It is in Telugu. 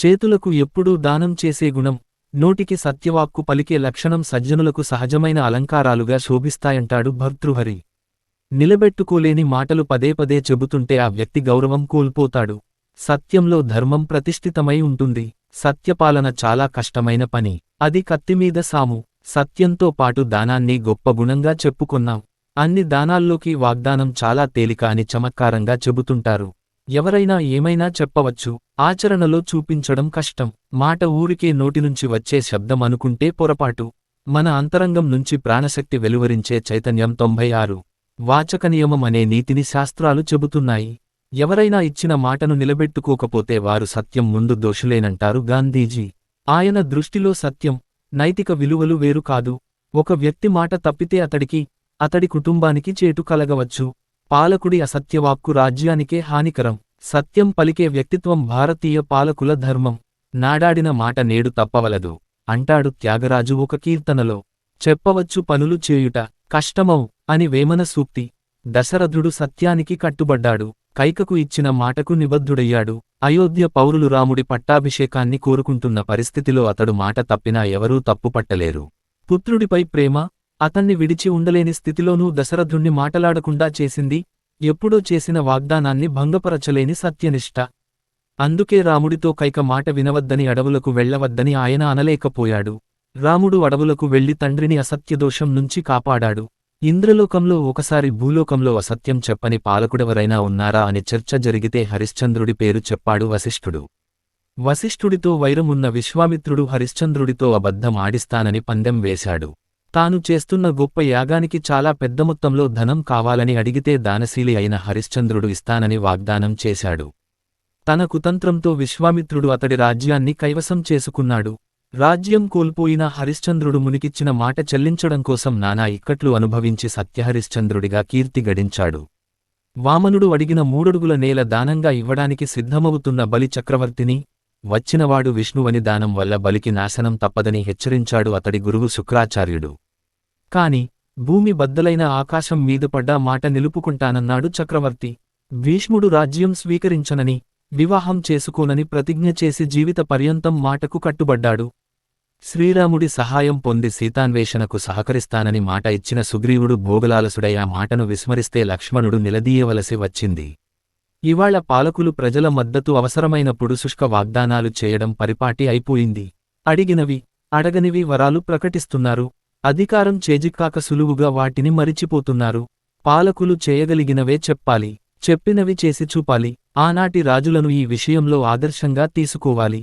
చేతులకు ఎప్పుడూ దానం చేసే గుణం, నోటికి సత్యవాక్కు పలికే లక్షణం సజ్జనులకు సహజమైన అలంకారాలుగా శోభిస్తాయంటాడు భర్తృహరి. నిలబెట్టుకోలేని మాటలు పదే పదే చెబుతుంటే ఆ వ్యక్తి గౌరవం కోల్పోతాడు. సత్యంలో ధర్మం ప్రతిష్ఠితమై ఉంటుంది. సత్యపాలన చాలా కష్టమైన పని. అది కత్తిమీద సాము. సత్యంతో పాటు దానాన్ని గొప్ప గుణంగా చెప్పుకున్నాం. అన్ని దానాల్లోకి వాగ్దానం చాలా తేలిక అని చమత్కారంగా చెబుతుంటారు. ఎవరైనా ఏమైనా చెప్పవచ్చు, ఆచరణలో చూపించడం కష్టం. మాట ఊరికే నోటినుంచి వచ్చే శబ్దం అనుకుంటే పొరపాటు. మన అంతరంగం నుంచి ప్రాణశక్తి వెలువరించే చైతన్యం 96. వాచకనియమం అనే నీతిని శాస్త్రాలు చెబుతున్నాయి. ఎవరైనా ఇచ్చిన మాటను నిలబెట్టుకోకపోతే వారు సత్యం ముందు దోషులేనంటారు గాంధీజీ. ఆయన దృష్టిలో సత్యం, నైతిక విలువలు వేరు కాదు. ఒక వ్యక్తి మాట తప్పితే అతడి కుటుంబానికి చేటు కలగవచ్చు. పాలకుడి అసత్యవాక్కు రాజ్యానికే హానికరం. సత్యం పలికే వ్యక్తిత్వం భారతీయ పాలకుల ధర్మం. నాడాడిన మాట నేడు తప్పవలదు అంటాడు త్యాగరాజు ఒక కీర్తనలో. చెప్పవచ్చు పనులు చేయుట కష్టమౌ అని వేమన సూక్తి. దశరథుడు సత్యానికి కట్టుబడ్డాడు. కైకకు ఇచ్చిన మాటకు నిబద్ధుడయ్యాడు. అయోధ్య పౌరులు రాముడి పట్టాభిషేకాన్ని కోరుకుంటున్న పరిస్థితిలో అతడు మాట తప్పినా ఎవరూ తప్పుపట్టలేరు. పుత్రుడిపై ప్రేమ అతన్ని విడిచి ఉండలేని స్థితిలోనూ దశరథుణ్ణి మాటలాడకుండా చేసింది ఎప్పుడో చేసిన వాగ్దానాన్ని భంగపరచలేని సత్యనిష్ట. అందుకే రాముడితో కైక మాట వినవద్దని అడవులకు వెళ్లవద్దని ఆయన అనలేకపోయాడు. రాముడు అడవులకు వెళ్లి తండ్రిని అసత్యదోషం నుంచి కాపాడాడు. ఇంద్రలోకంలో ఒకసారి భూలోకంలో అసత్యం చెప్పని పాలకుడెవరైనా ఉన్నారా అని చర్చ జరిగితే హరిశ్చంద్రుడి పేరు చెప్పాడు వశిష్ఠుడు. వశిష్ఠుడితో వైరమున్న విశ్వామిత్రుడు హరిశ్చంద్రుడితో అబద్ధం ఆడిస్తానని పందెం వేశాడు. తాను చేస్తున్న గొప్ప యాగానికి చాలా పెద్ద మొత్తంలో ధనం కావాలని అడిగితే దానశీలి అయిన హరిశ్చంద్రుడు ఇస్తానని వాగ్దానం చేశాడు. తన కుతంత్రంతో విశ్వామిత్రుడు అతడి రాజ్యాన్ని కైవసం చేసుకున్నాడు. రాజ్యం కోల్పోయిన హరిశ్చంద్రుడు మునికిచ్చిన మాట చెల్లించడం కోసం నానా ఇక్కట్లు అనుభవించి సత్యహరిశ్చంద్రుడిగా కీర్తి గడించాడు. వామనుడు అడిగిన 3 అడుగుల నేల దానంగా ఇవ్వడానికి సిద్ధమవుతున్న బలి చక్రవర్తిని, వచ్చినవాడు విష్ణువని దానం వల్ల బలికి నాశనం తప్పదని హెచ్చరించాడు అతడి గురువు శుక్రాచార్యుడు. కాని భూమి బద్దలైన ఆకాశం మీద పడ్డా మాట నిలుపుకుంటానన్నాడు చక్రవర్తి. భీష్ముడు రాజ్యం స్వీకరించనని, వివాహం చేసుకోనని ప్రతిజ్ఞ చేసి జీవిత పర్యంతం మాటకు కట్టుబడ్డాడు. శ్రీరాముడి సహాయం పొంది సీతాన్వేషణకు సహకరిస్తానని మాట ఇచ్చిన సుగ్రీవుడు భోగలాలసుడై ఆ మాటను విస్మరిస్తే లక్ష్మణుడు నిలదీయవలసి వచ్చింది. ఇవాళ పాలకులు ప్రజల మద్దతు అవసరమైనప్పుడు శుష్క వాగ్దానాలు చేయడం పరిపాటి అయిపోయింది. అడిగినవి అడగనివి వరాలు ప్రకటిస్తున్నారు. అధికారం చేజిక్కాక సులువుగా వాటిని మరిచిపోతున్నారు. పాలకులు చేయగలిగినవే చెప్పాలి, చెప్పినవి చేసి చూపాలి. ఆనాటి రాజులను ఈ విషయంలో ఆదర్శంగా తీసుకోవాలి.